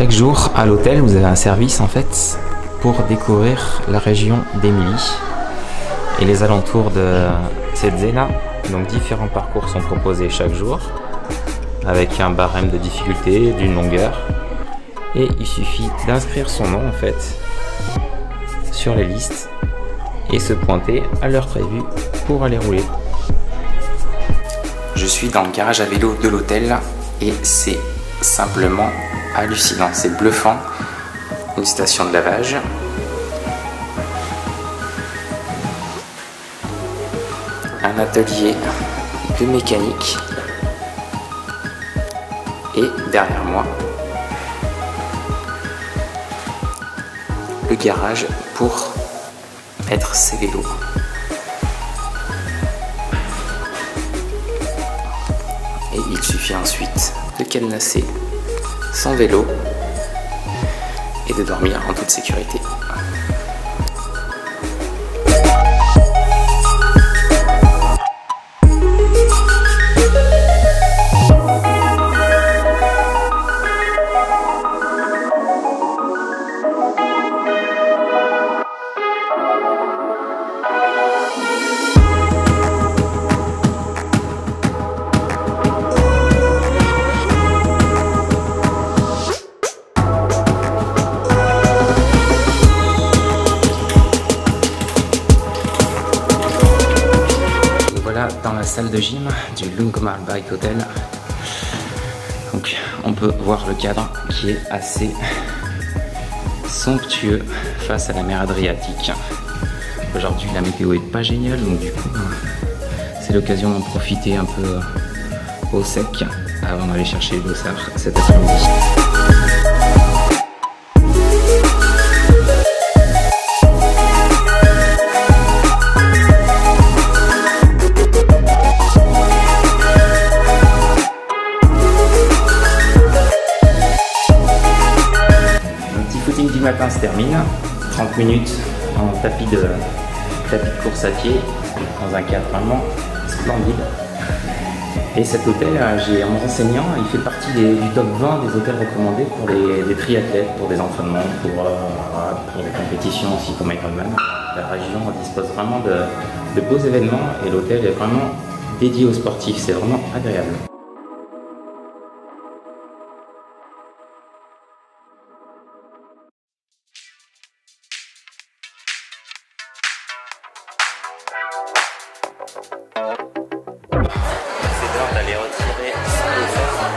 Chaque jour à l'hôtel, vous avez un service en fait pour découvrir la région d'Émilie et les alentours de cette zone. Donc différents parcours sont proposés chaque jour avec un barème de difficulté, d'une longueur, et il suffit d'inscrire son nom en fait sur les listes et se pointer à l'heure prévue pour aller rouler. Je suis dans le garage à vélo de l'hôtel et c'est simplement hallucinant, c'est bluffant. Une station de lavage, un atelier de mécanique et derrière moi le garage pour mettre ses vélos. Et il suffit ensuite de cadenasser son vélo et de dormir en toute sécurité. Dans la salle de gym du Lungmar Bike Hotel. Donc on peut voir le cadre qui est assez somptueux face à la mer Adriatique. Aujourd'hui la météo est pas géniale, donc du coup c'est l'occasion d'en profiter un peu au sec avant d'aller chercher les dossards cet après-midi. Du matin se termine, 30 minutes en tapis de course à pied dans un cadre vraiment splendide. Et cet hôtel, en me renseignant, il fait partie du top 20 des hôtels recommandés pour des triathlètes, pour des entraînements, pour des compétitions aussi comme Ironman. La région dispose vraiment de beaux événements et l'hôtel est vraiment dédié aux sportifs, c'est vraiment agréable. C'est l'heure d'aller retirer son dossard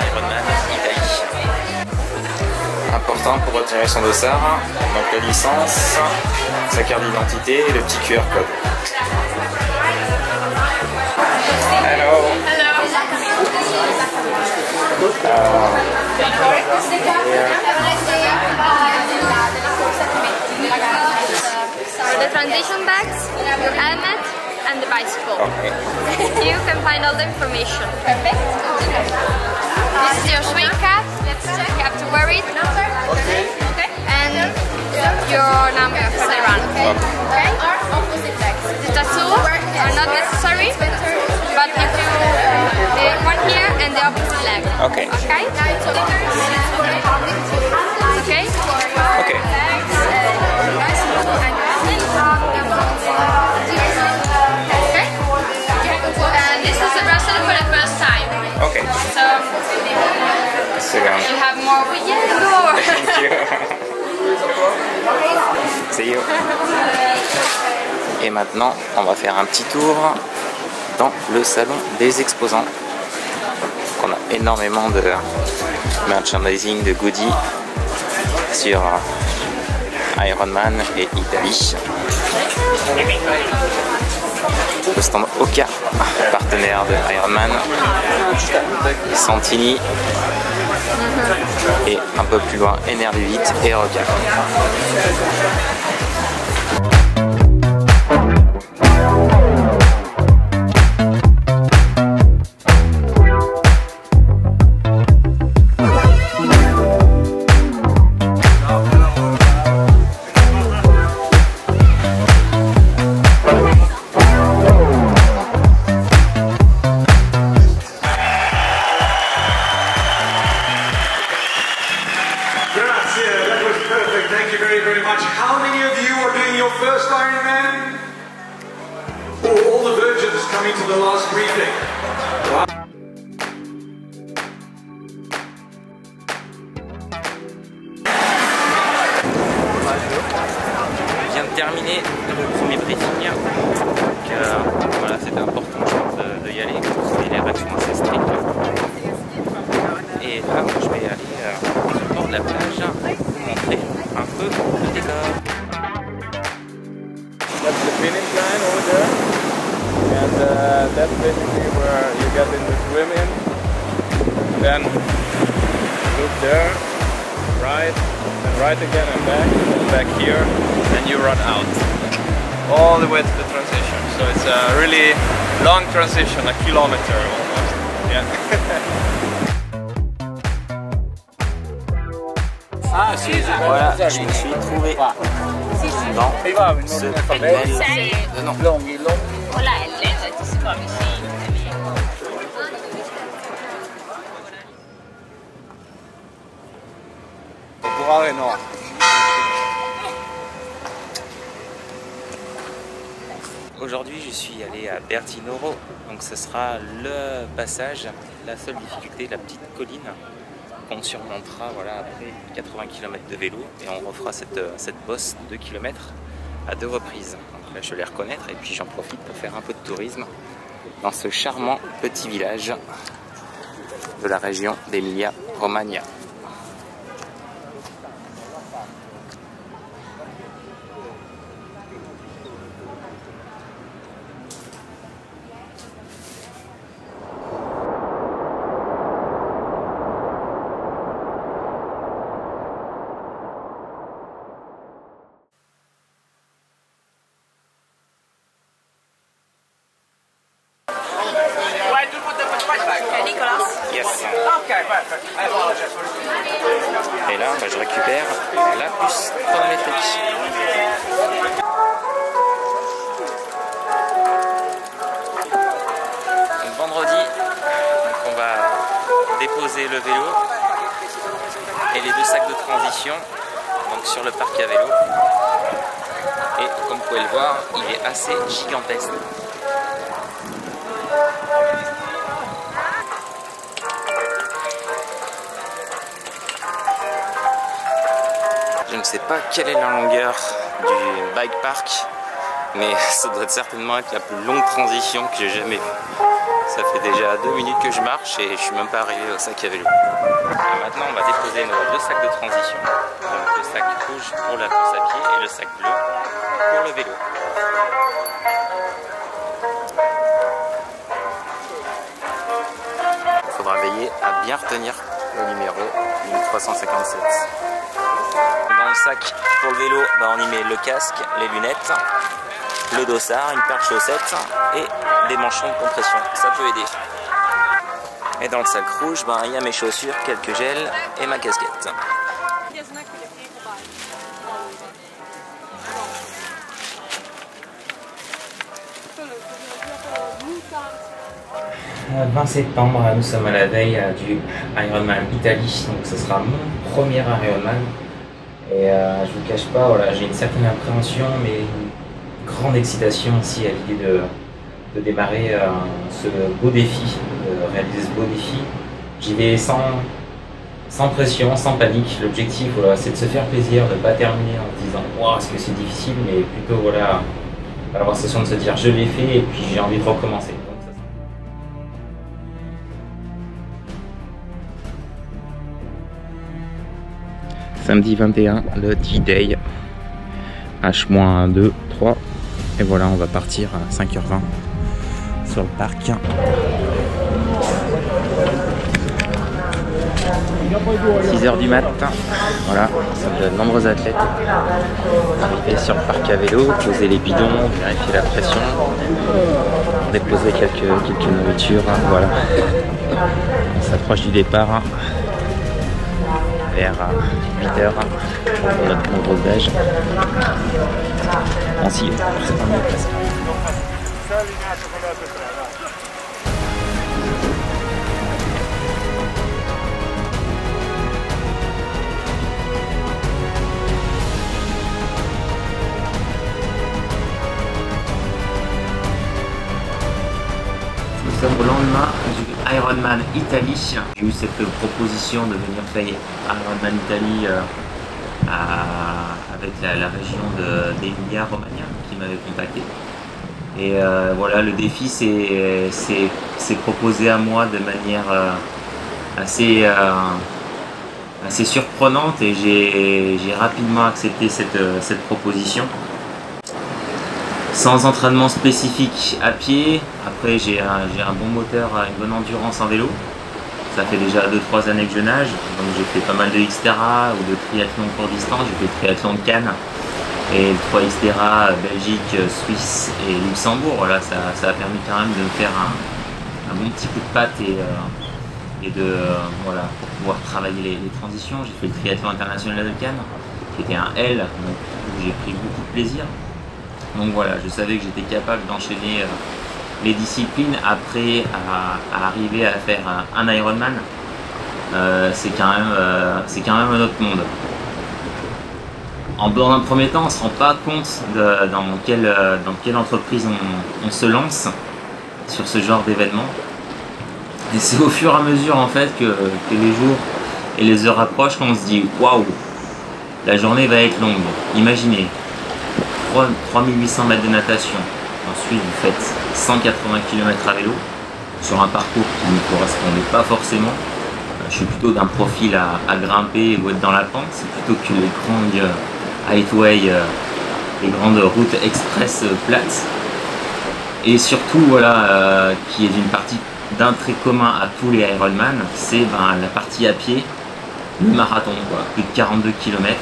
Ironman Italie. Important pour retirer son dossard, donc la licence, sa carte d'identité et le petit QR code. Hello. The transition bags, your helmet, and the bicycle. Okay. You can find all the information. Perfect. This is your swing cap. Let's check. You have to wear it. Number. Okay. Okay. And your number for the run. Okay. Or opposite legs. The tattoo are not necessary, but if you one here and the opposite leg. Okay. Okay. Okay. Okay. Okay. So you have more with you. Thank you. See you. Et maintenant, on va faire un petit tour dans le salon des exposants. Donc, on a énormément de merchandising, de goodies sur Ironman et Italie. Le stand Oka, partenaire de Ironman, Santini et un peu plus loin Energy et Roca. coming to the last briefing. Je viens de terminer le premier briefing. Donc voilà, c'était important je pense de y aller parce que les règles sont assez strictes. Et là, je vais aller sur le bord de la plage pour montrer un peu le décor. That's the finish line over there, and that's basically where you get in the swim in. Then look there, right, and right again and back here, then you run out. All the way to the transition. So it's a really long transition, a kilometer almost. Yeah. Voilà, je me suis trouvé dans ce tunnel de nom. Aujourd'hui, je suis allé à Bertinoro, donc ce sera le passage, la seule difficulté, la petite colline qu'on surmontera voilà, après 80 km de vélo et on refera cette bosse de 2 km à 2 reprises. Donc là, je vais les reconnaître et puis j'en profite pour faire un peu de tourisme dans ce charmant petit village de la région d'Emilia-Romagna. Yes. Et là, je récupère la puce chronométrique. Donc, vendredi, donc on va déposer le vélo et les 2 sacs de transition donc sur le parc à vélo. Et comme vous pouvez le voir, il est assez gigantesque. Je ne sais pas quelle est la longueur du bike park, mais ça doit certainement être la plus longue transition que j'ai jamais vue. Ça fait déjà 2 minutes que je marche et je suis même pas arrivé au sac à vélo. Et maintenant on va déposer nos 2 sacs de transition. Donc le sac rouge pour la course à pied et le sac bleu pour le vélo. Il faudra veiller à bien retenir le numéro 1357. Dans le sac pour le vélo, on y met le casque, les lunettes, le dossard, une paire de chaussettes et des manchons de compression. Ça peut aider. Et dans le sac rouge, il y a mes chaussures, quelques gels et ma casquette. 20 septembre, nous sommes à la veille du Ironman Italie, donc ce sera mon premier Ironman. Et je vous cache pas, voilà, j'ai une certaine appréhension, mais une grande excitation aussi à l'idée de démarrer ce beau défi, de réaliser ce beau défi. J'y vais sans pression, sans panique. L'objectif, voilà, c'est de se faire plaisir, de ne pas terminer en se disant wow, est-ce que c'est difficile, mais plutôt voilà, avoir la sensation de se dire je l'ai fait et puis j'ai envie de recommencer. Samedi 21, le D-Day, H-2, 3, et voilà, on va partir à 5h20 sur le parc. 6h du mat, voilà, de nombreux athlètes arrivés sur le parc à vélo, poser les bidons, vérifier la pression, déposer quelques nourritures, voilà. On s'approche du départ vers 8h pour notre nombreux belge. On s'y est presque. sommes au lendemain du Ironman Italie. J'ai eu cette proposition de venir faire Ironman Italie avec la région d'Emilia-Romagna qui m'avait contacté. Et voilà, le défi s'est proposé à moi de manière assez surprenante et j'ai rapidement accepté cette proposition. Sans entraînement spécifique à pied, après j'ai un bon moteur, une bonne endurance en vélo. Ça fait déjà 2-3 années que je nage, donc j'ai fait pas mal de Xterra ou de triathlon court distance. J'ai fait le triathlon de Cannes et le 3 Xterra Belgique, Suisse et Luxembourg. Voilà, ça a permis quand même de me faire un bon petit coup de patte et de voilà, pour pouvoir travailler les transitions. J'ai fait le triathlon international de Cannes, qui était un L, donc où j'ai pris beaucoup de plaisir. Donc voilà, je savais que j'étais capable d'enchaîner les disciplines. Après, à arriver à faire un Ironman, c'est quand même un autre monde. Dans un premier temps, on ne se rend pas compte dans quelle entreprise on se lance sur ce genre d'événement. Et c'est au fur et à mesure en fait que les jours et les heures approchent qu'on se dit waouh, la journée va être longue. Imaginez 3800 mètres de natation. Ensuite, vous faites 180 km à vélo sur un parcours qui ne me correspondait pas forcément. Je suis plutôt d'un profil à grimper ou être dans la pente. C'est plutôt que les grandes highway, les grandes routes express plates. Et surtout, voilà, qui est d'une partie d'un trait commun à tous les Ironman, c'est la partie à pied, le marathon, quoi, plus de 42 km.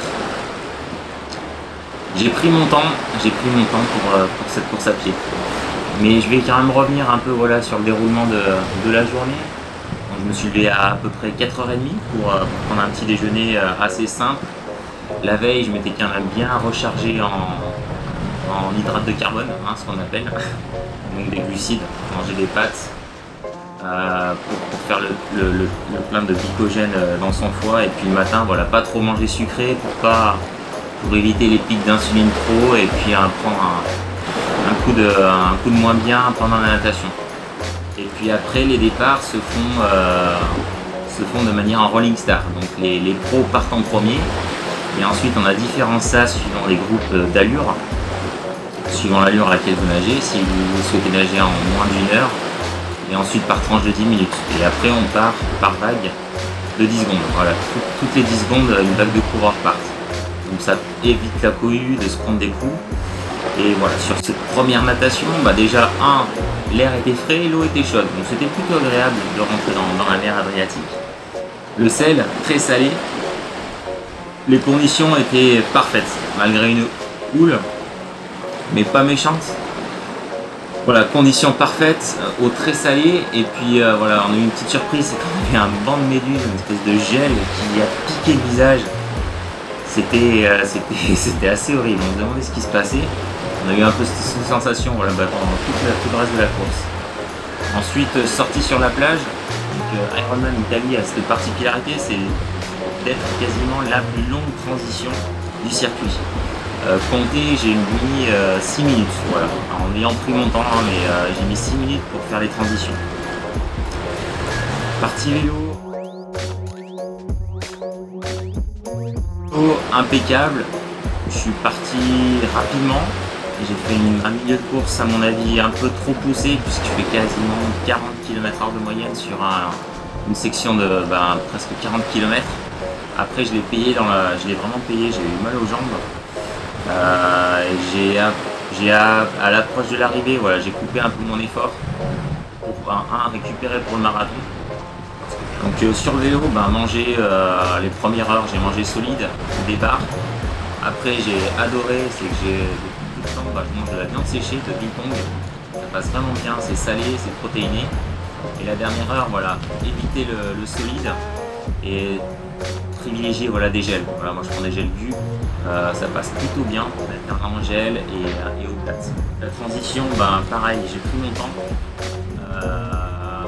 J'ai pris mon temps pour cette course à pied. Mais je vais quand même revenir un peu voilà, sur le déroulement de la journée. Donc, je me suis levé à peu près 4h30 pour prendre un petit déjeuner assez simple. La veille, je m'étais quand même bien rechargé en hydrates de carbone, hein, ce qu'on appelle, donc des glucides, manger des pâtes pour faire le plein de glycogène dans son foie. Et puis le matin, voilà, pas trop manger sucré pour éviter les pics d'insuline trop et puis prendre un coup de moins bien pendant la natation. Et puis après, les départs se font de manière en rolling star. Donc les pros partent en premier et ensuite on a différents sas suivant les groupes d'allure, suivant l'allure à laquelle vous nagez, si vous souhaitez nager en moins d'1 heure, et ensuite par tranche de 10 minutes. Et après on part par vague de 10 secondes. Voilà, toutes les 10 secondes, une vague de coureurs partent. Donc ça évite la cohue, de se prendre des coups. Et voilà, sur cette première natation, déjà l'air était frais et l'eau était chaude. Donc c'était plutôt agréable de rentrer dans la mer Adriatique. Le sel, très salé. Les conditions étaient parfaites, malgré une houle, mais pas méchante. Voilà, conditions parfaites, eau très salée. Et puis voilà, on a eu une petite surprise, c'est qu'on avait un banc de méduses, une espèce de gel qui a piqué le visage. C'était assez horrible, on se demandait ce qui se passait. On a eu un peu cette sensation voilà, pendant tout le reste de la course. Ensuite, sorti sur la plage, donc, Ironman Italie a cette particularité, c'est d'être quasiment la plus longue transition du circuit. Comptez, j'ai mis 6 minutes, voilà, en ayant pris mon temps, hein, mais j'ai mis 6 minutes pour faire les transitions. Partie vélo. Impeccable, je suis parti rapidement, j'ai fait un milieu de course à mon avis un peu trop poussé puisque je fais quasiment 40 km/h de moyenne sur une section de presque 40 km. Après je l'ai payé je l'ai vraiment payé, j'ai eu mal aux jambes. À l'approche de l'arrivée, voilà, j'ai coupé un peu mon effort pour récupérer pour le marathon. Donc sur le vélo, manger les premières heures, j'ai mangé solide, des barres. Après j'ai adoré, c'est que depuis tout le temps, je mange de la viande séchée de biltong. Ça passe vraiment bien, c'est salé, c'est protéiné. Et la dernière heure, voilà, éviter le solide et privilégier voilà, des gels. Voilà, moi je prends des gels gus, ça passe plutôt bien, en gel et au plat. La transition, pareil, j'ai pris mon temps.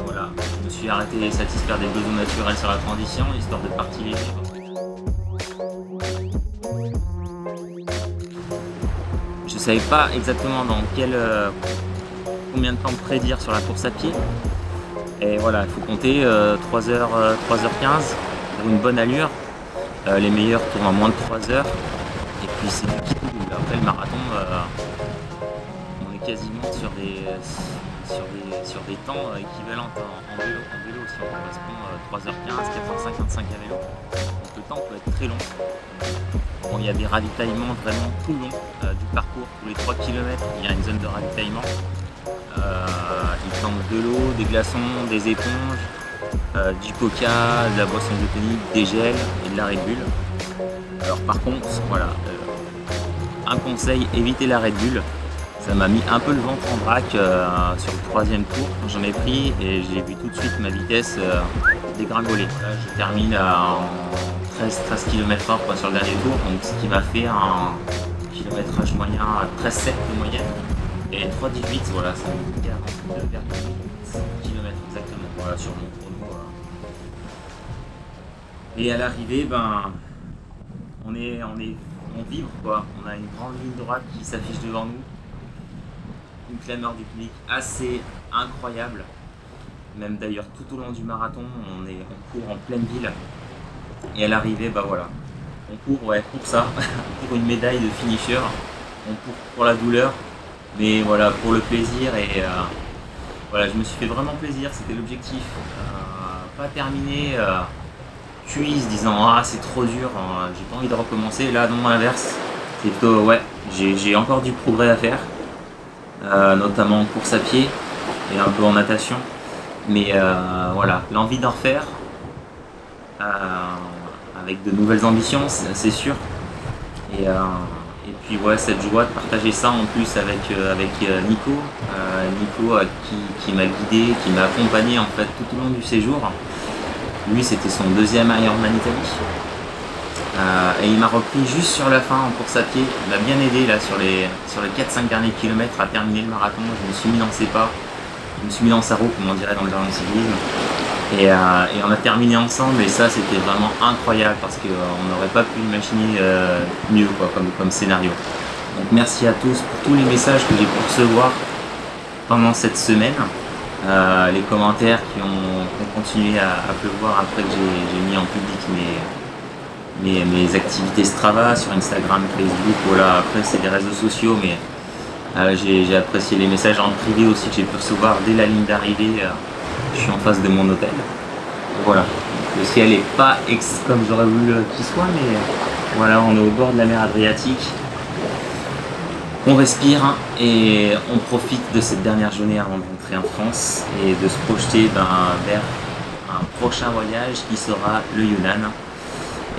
Voilà, je me suis arrêté et satisfaire des besoins naturels sur la transition, histoire de partir léger. Je ne savais pas exactement dans combien de temps prédire sur la course à pied. Et voilà, il faut compter 3h15 pour une bonne allure. Les meilleurs tournent en moins de 3 heures. Et puis c'est du kit double. Après le marathon, on est quasiment sur des temps équivalents en vélo. Si on correspond 3h15, 4h55 à vélo. Donc le temps peut être très long. Bon, il y a des ravitaillements vraiment tout le long du parcours. Tous les 3 km, il y a une zone de ravitaillement. Ils tendent de l'eau, des glaçons, des éponges, du coca, de la boisson isotonique, des gels et de la Red Bull. Alors par contre, voilà, un conseil, évitez la Red Bull. Ça m'a mis un peu le ventre en vrac sur le 3e tour quand j'en ai pris et j'ai vu tout de suite ma vitesse dégringoler. Là, je termine en 13 km/h sur le dernier tour, donc ce qui m'a fait un kilométrage moyen à 13,7 de moyenne. Et 3,18, voilà, ça me dit 42,8 km exactement, voilà, sur mon chrono. Et à l'arrivée, ben, on vibre, quoi. On a une grande ligne droite qui s'affiche devant nous. Une clameur du public assez incroyable. Même d'ailleurs tout au long du marathon, on court en pleine ville. Et à l'arrivée, bah voilà, on court pour ça, pour une médaille de finisher. On court pour la douleur. Mais voilà, pour le plaisir et voilà, je me suis fait vraiment plaisir, c'était l'objectif. Pas terminer cuise disant ah c'est trop dur, j'ai pas envie de recommencer. Là non, l'inverse, c'est plutôt ouais, j'ai encore du progrès à faire, notamment en course à pied et un peu en natation. Mais voilà, l'envie d'en refaire avec de nouvelles ambitions, c'est sûr. Et puis ouais, cette joie de partager ça en plus avec Nico, qui m'a guidé, qui m'a accompagné en fait tout au long du séjour. Lui c'était son 2e Ironman Italie. Et il m'a repris juste sur la fin en course à pied. Il m'a bien aidé là sur les 4-5 derniers kilomètres à terminer le marathon. Je me suis mis dans ses pas, je me suis mis dans sa roue comme on dirait dans le jargon cyclisme. Et on a terminé ensemble et ça c'était vraiment incroyable parce qu'on n'aurait pas pu imaginer mieux quoi, comme scénario. Donc merci à tous pour tous les messages que j'ai pu recevoir pendant cette semaine. Les commentaires qui ont continué à pleuvoir après que j'ai mis en public mes activités Strava sur Instagram, Facebook, voilà. Après c'est des réseaux sociaux mais j'ai apprécié les messages en privé aussi que j'ai pu recevoir dès la ligne d'arrivée. Je suis en face de mon hôtel. Voilà. Le ciel n'est pas comme j'aurais voulu qu'il soit, mais voilà, on est au bord de la mer Adriatique. On respire et on profite de cette dernière journée avant de rentrer en France et de se projeter vers un prochain voyage qui sera le Yunnan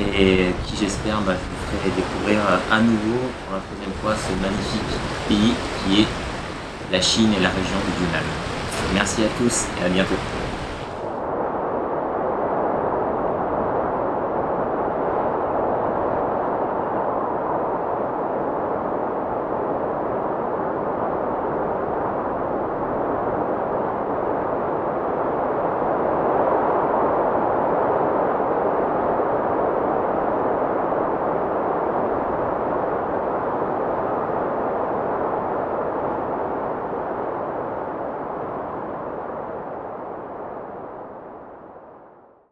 et qui j'espère je vous ferai découvrir à nouveau pour la 3e fois ce magnifique pays qui est la Chine et la région du Yunnan. Merci à tous et à bientôt.